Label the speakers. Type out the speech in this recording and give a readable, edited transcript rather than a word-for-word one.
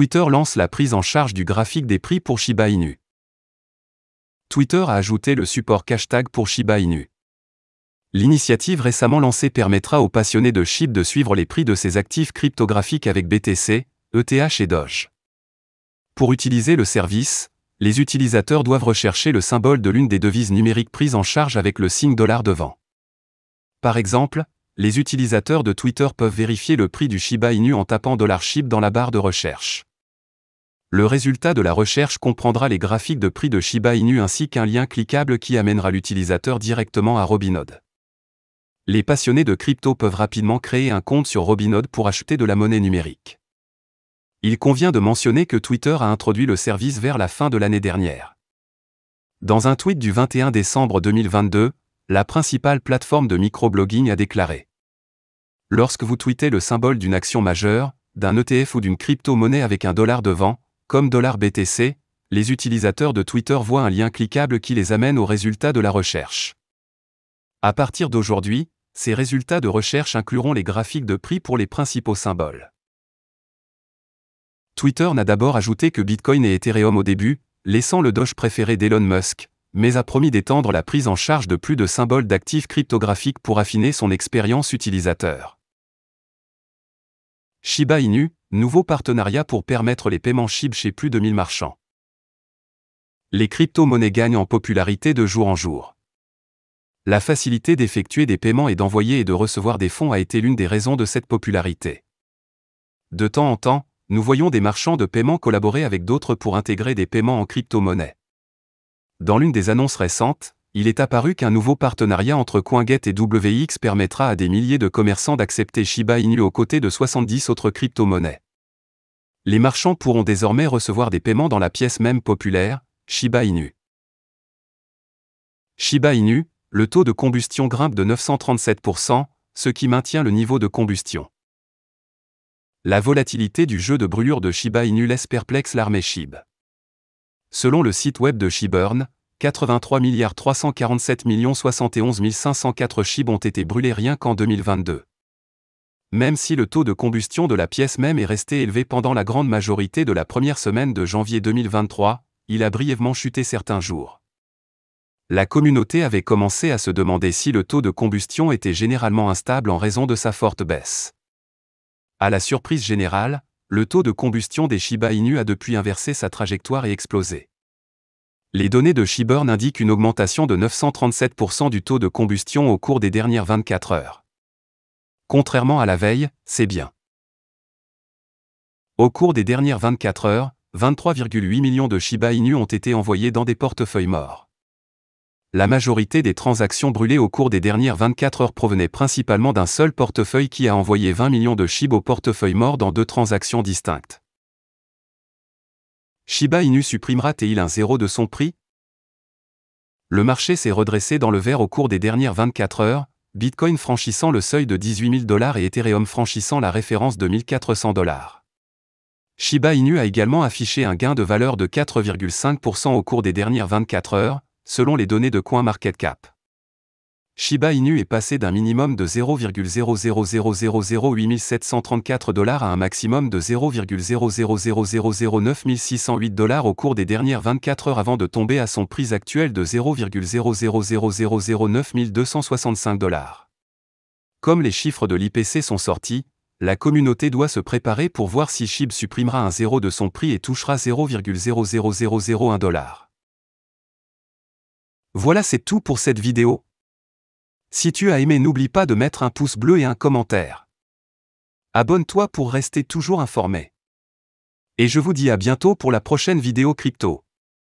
Speaker 1: Twitter lance la prise en charge du graphique des prix pour Shiba Inu. Twitter a ajouté le support hashtag pour Shiba Inu. L'initiative récemment lancée permettra aux passionnés de SHIB de suivre les prix de ses actifs cryptographiques avec BTC, ETH et Doge. Pour utiliser le service, les utilisateurs doivent rechercher le symbole de l'une des devises numériques prises en charge avec le signe $ devant. Par exemple, les utilisateurs de Twitter peuvent vérifier le prix du Shiba Inu en tapant $SHIB dans la barre de recherche. Le résultat de la recherche comprendra les graphiques de prix de Shiba Inu ainsi qu'un lien cliquable qui amènera l'utilisateur directement à Robinhood. Les passionnés de crypto peuvent rapidement créer un compte sur Robinhood pour acheter de la monnaie numérique. Il convient de mentionner que Twitter a introduit le service vers la fin de l'année dernière. Dans un tweet du 21 décembre 2022, la principale plateforme de microblogging a déclaré: lorsque vous tweetez le symbole d'une action majeure, d'un ETF ou d'une crypto-monnaie avec un $ devant, comme $BTC, les utilisateurs de Twitter voient un lien cliquable qui les amène aux résultats de la recherche. À partir d'aujourd'hui, ces résultats de recherche incluront les graphiques de prix pour les principaux symboles. Twitter n'a d'abord ajouté que Bitcoin et Ethereum au début, laissant le Doge préféré d'Elon Musk, mais a promis d'étendre la prise en charge de plus de symboles d'actifs cryptographiques pour affiner son expérience utilisateur. Shiba Inu, nouveau partenariat pour permettre les paiements SHIB chez plus de 1000 marchands. Les crypto-monnaies gagnent en popularité de jour en jour. La facilité d'effectuer des paiements et d'envoyer et de recevoir des fonds a été l'une des raisons de cette popularité. De temps en temps, nous voyons des marchands de paiement collaborer avec d'autres pour intégrer des paiements en crypto-monnaie. Dans l'une des annonces récentes, il est apparu qu'un nouveau partenariat entre CoinGate et WX permettra à des milliers de commerçants d'accepter Shiba Inu aux côtés de 70 autres crypto-monnaies. Les marchands pourront désormais recevoir des paiements dans la pièce même populaire, Shiba Inu. Shiba Inu, le taux de combustion grimpe de 937%, ce qui maintient le niveau de combustion. La volatilité du jeu de brûlure de Shiba Inu laisse perplexe l'armée SHIB. Selon le site web de SHIBurn, 83 347 71 504 SHIB ont été brûlés rien qu'en 2022. Même si le taux de combustion de la pièce même est resté élevé pendant la grande majorité de la première semaine de janvier 2023, il a brièvement chuté certains jours. La communauté avait commencé à se demander si le taux de combustion était généralement instable en raison de sa forte baisse. À la surprise générale, le taux de combustion des Shiba Inu a depuis inversé sa trajectoire et explosé. Les données de SHIBurn indiquent une augmentation de 937% du taux de combustion au cours des dernières 24 heures. Contrairement à la veille, c'est bien. Au cours des dernières 24 heures, 23,8 millions de Shiba Inu ont été envoyés dans des portefeuilles morts. La majorité des transactions brûlées au cours des dernières 24 heures provenaient principalement d'un seul portefeuille qui a envoyé 20 millions de SHIB au portefeuille mort dans 2 transactions distinctes. Shiba Inu supprimera-t-il un zéro de son prix? Le marché s'est redressé dans le vert au cours des dernières 24 heures, Bitcoin franchissant le seuil de $18 000 et Ethereum franchissant la référence de $1 400. Shiba Inu a également affiché un gain de valeur de 4,5% au cours des dernières 24 heures, selon les données de CoinMarketCap. Shiba Inu est passé d'un minimum de $0,00008 734 à un maximum de $0,00009 608 au cours des dernières 24 heures avant de tomber à son prix actuel de $0,00009 265. Comme les chiffres de l'IPC sont sortis, la communauté doit se préparer pour voir si SHIB supprimera un zéro de son prix et touchera $0,00001. Voilà, c'est tout pour cette vidéo. Si tu as aimé, n'oublie pas de mettre un pouce bleu et un commentaire. Abonne-toi pour rester toujours informé. Et je vous dis à bientôt pour la prochaine vidéo crypto.